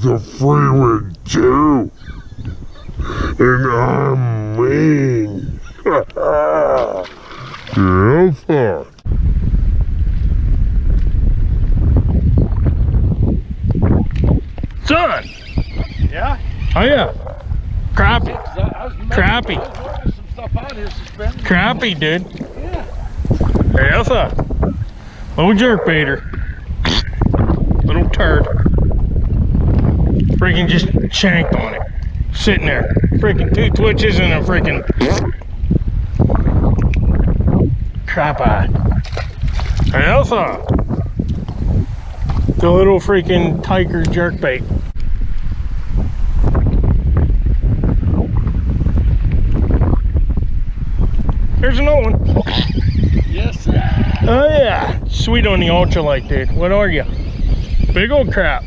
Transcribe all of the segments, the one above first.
use the free rig too. And I'm mean. Yes, sir. Son! Yeah? Oh yeah. Crappie. Crappie. Some stuff out here suspended. Crappie, dude. Yeah. Yes, sir. Little jerk baiter. Little turd. Freaking just shanked on it. Sitting there. Freaking 2 twitches and a freaking crap eye. Yes, sir. The little freaking tiger jerk bait. Here's another one. Yes, sir. Oh yeah, sweet on the ultralight, dude. What are you? Big old crap.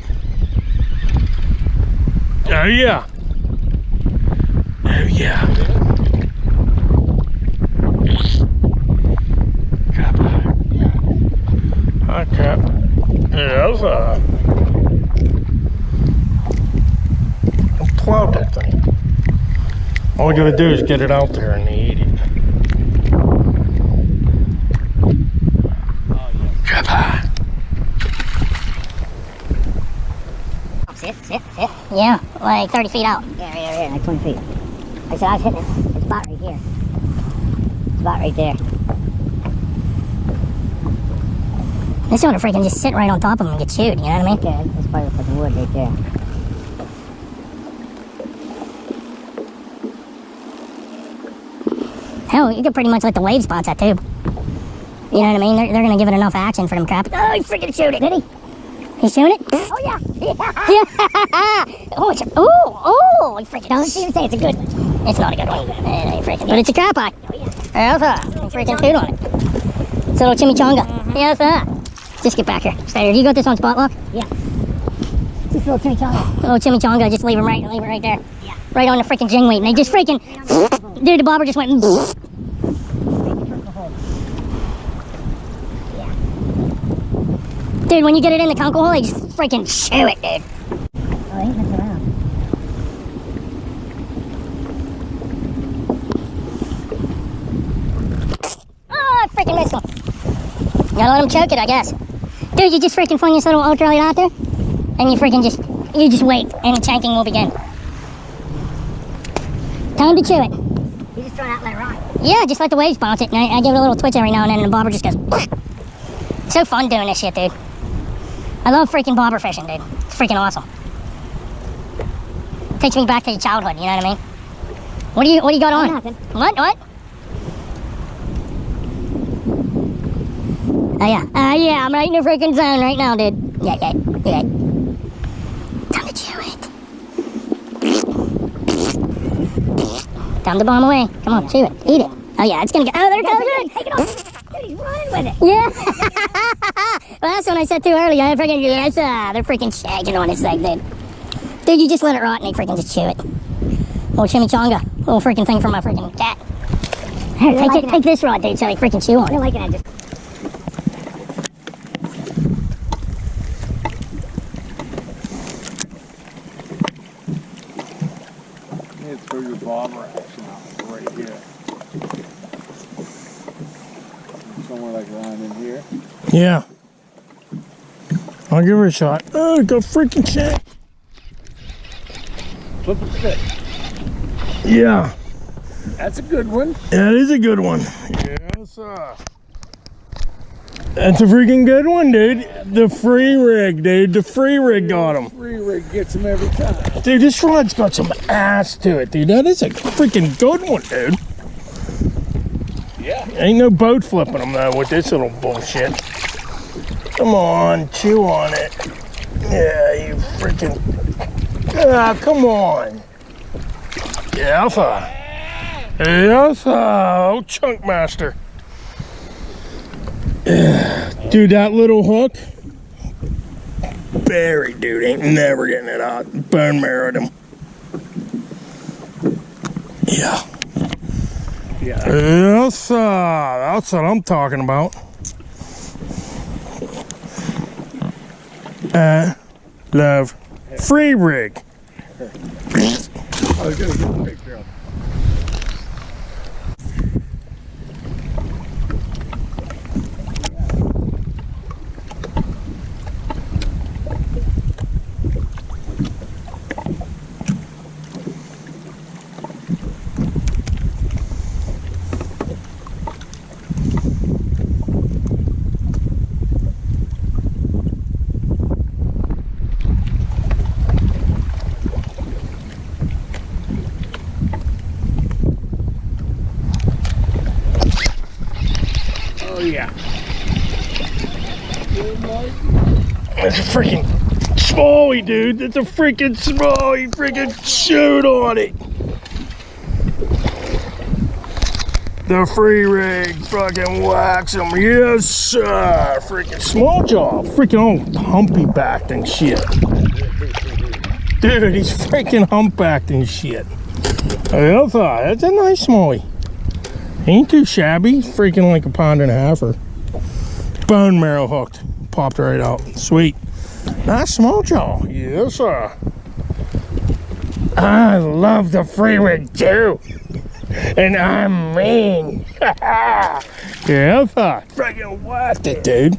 Oh yeah. Oh yeah. Crap. Hot crap. Yes, plow that thing. All we gotta do is get it out there and eat it. Sit. Yeah, like 30 feet out. Yeah, like 20 feet. Like I said, I was hitting it. It's about right here. It's about right there. This one freaking just sit right on top of him and get chewed, you know what I mean? Yeah, that's probably for the wood right there. Hell, you could pretty much let the wave spots that tube. You know what I mean? They're gonna give it enough action for them crap. Oh, he freaking chewed it. Did he? He's chewing it? Oh, yeah. Yeah. Oh, it's a, oh, he freaking, don't even say it's a good one. It's not a good one. Freaking, but it's a crap eye. Oh, yeah. Yes, sir. He freaking chewed on it. It's a little chimichanga. Yes, sir. Just get back here. Stay here. You got this on spot lock? Yeah. Just a little chimichanga. Little chimichanga. Just leave it right there. Yeah. Right on the freaking jingweed. And they just freaking, dude, the bobber just went. Dude, when you get it in the conkle hole, they just freaking chew it, dude. Oh, he ain't messing around. Oh, I freaking missed him. Gotta let him choke it, I guess. Dude, you just freaking fling this little ultralight out there, and you freaking just wait, and the chanking will begin. Time to chew it. You just throw it out and let it ride? Yeah, just let the waves bounce it, and I give it a little twitch every now and then, and the bobber just goes. It's so fun doing this shit, dude. I love freaking bobber fishing, dude. It's freaking awesome. Takes me back to your childhood, you know what I mean? What do you got on? Nothing. What? Oh yeah. Yeah, I'm right in the freaking zone right now, dude. Yeah. Time to chew it. Time to bomb away. Come on, chew it. Eat it. Oh yeah, it's gonna go. Oh, there it goes. Take it off. Dude, he's running with it. Yeah. Well, that's when I said too early. I freaking, yes, they're freaking shagging on this thing, dude. Dude, you just let it rot and they freaking just chew it. Little chimichanga. Little freaking thing for my freaking cat. Here, take this rod, dude, so they freaking chew on it. They're liking it. Just... You throw your bobber action out right here. Somewhere like around in here. Yeah. I'll give her a shot. Oh, go freaking check. Flip it stick. Yeah. That's a good one. That is a good one. Yes, sir. That's a freaking good one, dude. The free rig, dude. The free rig got him. Free rig gets him every time. Dude, this rod's got some ass to it, dude. That is a freaking good one, dude. Yeah. Ain't no boat flipping them, though, with this little bullshit. Come on, chew on it. Yeah, you freaking... Ah, come on. Yeah, sir. Yes, sir. Oh, chunk master. Dude, that little hook, buried, dude. Ain't never getting it out. Bone marrowed him. Yeah. Yeah. Yes, sir. That's what I'm talking about. Love free rig. I was gonna get a picture of Yeah. That's a freaking smallie, dude. That's a freaking smallie. Freaking shoot on it. The free rig fucking whacks him. Yes, sir. Freaking small jaw. Freaking all humpy backed and shit. Dude, he's freaking humpbacked and shit. That's a nice smallie. Ain't too shabby. Freaking like a pound and a half or bone marrow hooked. Popped right out. Sweet. Nice small jaw. Yes, sir. I love the free rig too. And I'm mean. Yeah, sir. Freaking whacked it, dude.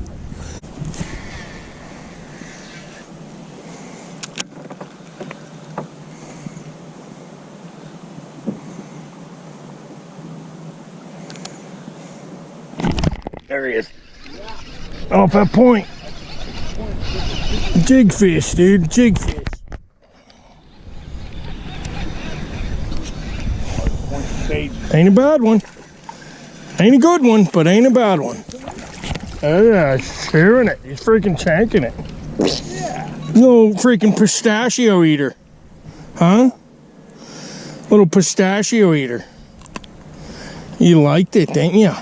There he is. Off that point. Jig fish, dude. Jig fish. Ain't a bad one. Ain't a good one, but ain't a bad one. Oh yeah, he's hearing it. He's freaking chanking it. Little freaking pistachio eater. Huh? Little pistachio eater. You liked it, didn't you?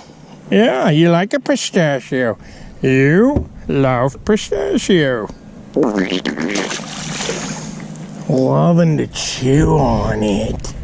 Yeah, you like a pistachio. You love pistachio. Loving to chew on it.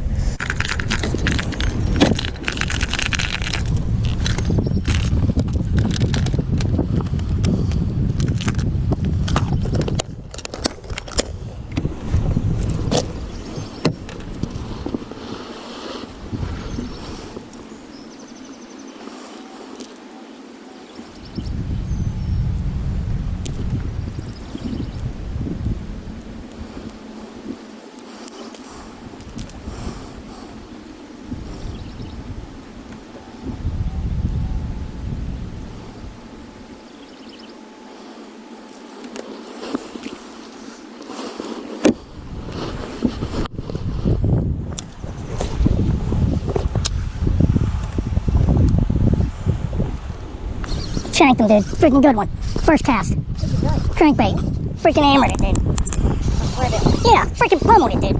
Shanked him, dude. Freaking good one. First cast. Crankbait. Freaking hammered it, dude. Yeah, freaking pummeled it, dude.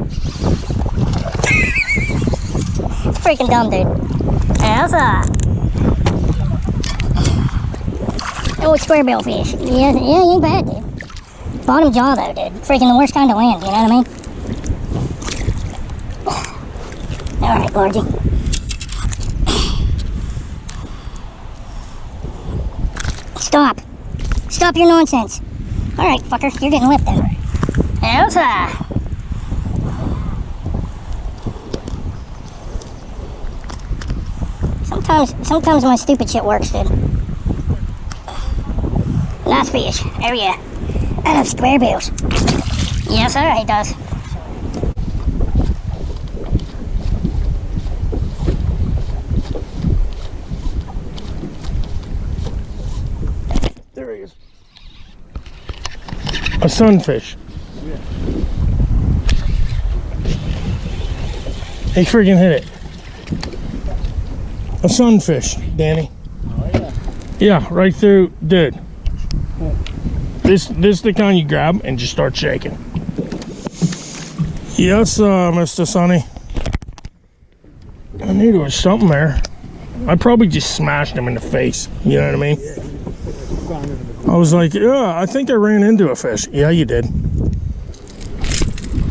Freaking dumb, dude. Elsa. Oh, square bill fish. Yeah, he ain't bad, dude. Bottom jaw, though, dude. Freaking the worst kind of land, you know what I mean? Alright, Margie. Stop. Stop your nonsense. Alright, fucker, you're getting whipped then. Elsa! Sometimes my stupid shit works, dude. Nice fish. Oh yeah. I love square bills. Yes, sir, he does. There he is. A sunfish. Yeah. He freaking hit it. A sunfish, Danny. Oh yeah. Yeah, right through, dude. This the kind you grab and just start shaking. Yes, Mr. Sonny. I knew there was something there. I probably just smashed him in the face. You know what I mean? I was like, yeah, I think I ran into a fish. Yeah, you did.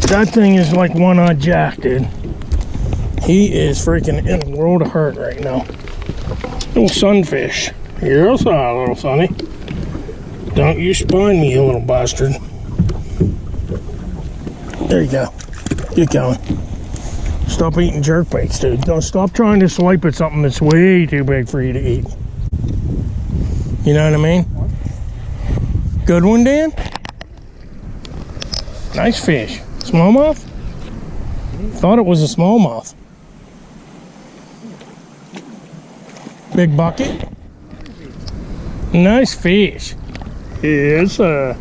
That thing is like one-eyed Jack, dude. He is freaking in a world of hurt right now. Little sunfish. Yes, little Sonny. Don't you spine me, you little bastard. There you go. Get going. Stop eating jerk baits, dude. Don't stop trying to swipe at something that's way too big for you to eat. You know what I mean? Good one, Dan? Nice fish. Smallmouth? Thought it was a smallmouth. Big bucket. Nice fish. Yes, sir.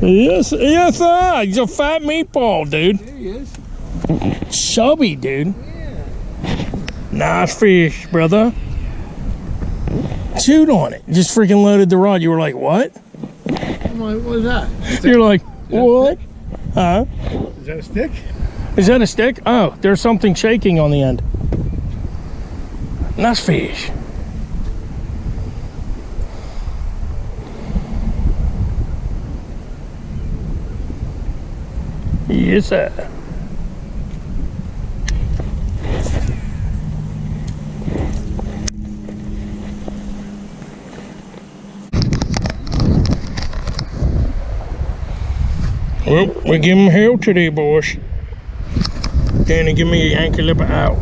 Yes, yes, sir. He's a fat meatball, dude. There he is. Chubby, dude. Yeah. Nice fish, brother. Chewed on it. Just freaking loaded the rod. You were like, what? I'm like, what is that? You're like, what? Huh? Is that a stick? Is that a stick? Oh, there's something shaking on the end. Nice fish. Yes, sir. Well, we give him hell today, boys. Danny, give me your Yankee liver out.